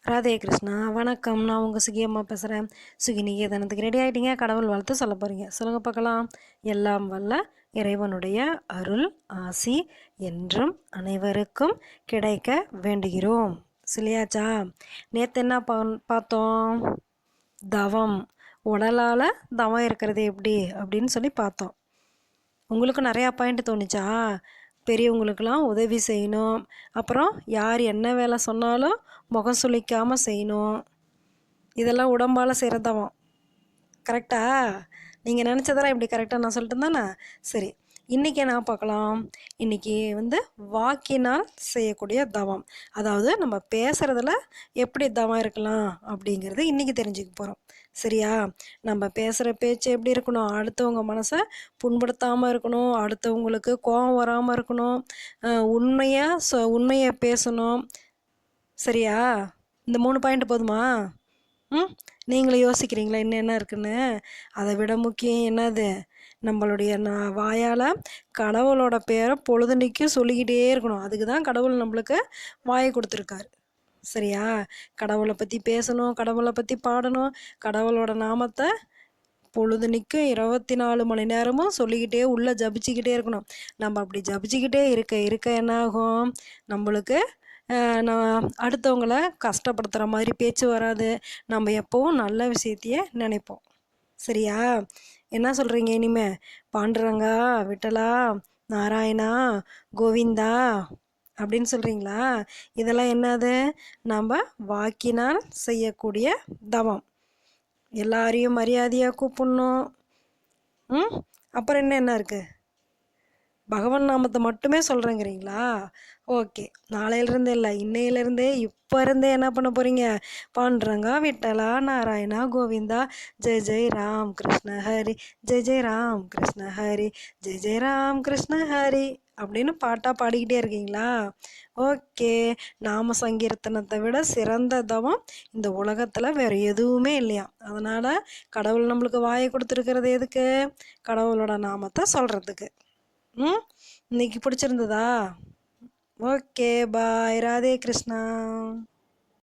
ராதே கிருஷ்ணா. வணக்கம். நான் உங்கள் சுகியம்மா பேசுகிறேன். சுகி நிகேதனத்துக்கு ரெடி ஆகிட்டீங்க. கடவுள் வாழ்த்து சொல்ல போகிறீங்க. சொல்லுங்க பார்க்கலாம். எல்லாம் வல்ல இறைவனுடைய அருள் ஆசி என்றும் அனைவருக்கும் கிடைக்க வேண்டுகிறோம். சொல்லியாச்சா? நேற்று என்ன பார்த்தோம்? தவம். உடலால் தவம் இருக்கிறது எப்படி அப்படின்னு சொல்லி பார்த்தோம். உங்களுக்கு நிறையா பாயிண்ட் தோணுச்சா? பெரியவங்களுக்கெல்லாம் உதவி செய்யணும், அப்புறம் யார் என்ன வேலை சொன்னாலும் முகம் சுளிக்காமல் செய்யணும். இதெல்லாம் உடம்பால் செய்கிற தவம். கரெக்டா? நீங்கள் நினச்சதெல்லாம் இப்படி கரெக்டாக நான் சொல்லிட்டு தானே? சரி, இன்றைக்கி என்ன பார்க்கலாம்? இன்றைக்கி வாக்கினால் செய்யக்கூடிய தவம். அதாவது நம்ம பேசுகிறதுல எப்படி தவம் இருக்கலாம் அப்படிங்கிறது இன்றைக்கி தெரிஞ்சுக்க போகிறோம். சரியா? நம்ம பேசுகிற பேச்சு எப்படி இருக்கணும்? அடுத்தவங்க மனசை புண்படுத்தாமல் இருக்கணும், அடுத்தவங்களுக்கு கோபம் வராமல் இருக்கணும், உண்மையை பேசணும். சரியா? இந்த 3 பாயிண்ட் போதுமா? நீங்களும் யோசிக்கிறீங்களா இன்னும் என்ன இருக்குன்னு? அதை விட முக்கியம் என்னது? நம்மளுடைய வாயால் கடவுளோட பேரை பொழுதுனிக்கும் சொல்லிக்கிட்டே இருக்கணும். அதுக்கு தான் கடவுள் நம்மளுக்கு வாயை கொடுத்துருக்காரு. சரியா? கடவுளை பற்றி பேசணும், கடவுளை பற்றி பாடணும், கடவுளோட நாமத்தை பொழுதுனிக்கும் 24 மணி நேரமும் சொல்லிக்கிட்டே உள்ளே ஜபிச்சுக்கிட்டே இருக்கணும். நம்ம அப்படி ஜபிச்சுக்கிட்டே இருக்க என்ன ஆகும்? நம்மளுக்கு அடுத்தவங்கள கஷ்டப்படுத்துகிற மாதிரி பேச்சு வராது. நம்ம எப்போவும் நல்ல விஷயத்தையே நினைப்போம். சரியா? என்ன சொல்கிறீங்க இனிமே? பாண்டுரங்கா, விட்டலா, நாராயணா, கோவிந்தா அப்படின்னு சொல்கிறீங்களா? இதெல்லாம் என்னது? நம்ம வாக்கினால் செய்யக்கூடிய தவம். எல்லாரையும் மரியாதையாக கூப்பிடணும். அப்புறம் என்ன இருக்குது? பகவான் நாமத்தை மட்டுமே சொல்கிறேங்கிறீங்களா? ஓகே, நாளையிலேருந்து இல்லை, இன்னையிலேருந்தே இப்போ இருந்தே என்ன பண்ண போகிறீங்க? பாண்டுரங்கா, விட்டலா, நாராயணா, கோவிந்தா, ஜெய் ஜெய் ராம் கிருஷ்ண ஹரி, ஜெய் ஜெய் ராம் கிருஷ்ண ஹரி, ஜெய் ஜெய் ராம் கிருஷ்ண ஹரி அப்படின்னு பாட்டாக பாடிக்கிட்டே இருக்கீங்களா? ஓகே. நாம சங்கீர்த்தனத்தை விட சிறந்த தவம் இந்த உலகத்தில் வேறு எதுவுமே இல்லையா. அதனால் கடவுள் நம்மளுக்கு வாயை கொடுத்துருக்கிறது எதுக்கு? கடவுளோட நாமத்தை சொல்கிறதுக்கு. இன்னைக்கு பிடிச்சிருந்ததா? ஓகே, பாய். ராதே கிருஷ்ணா.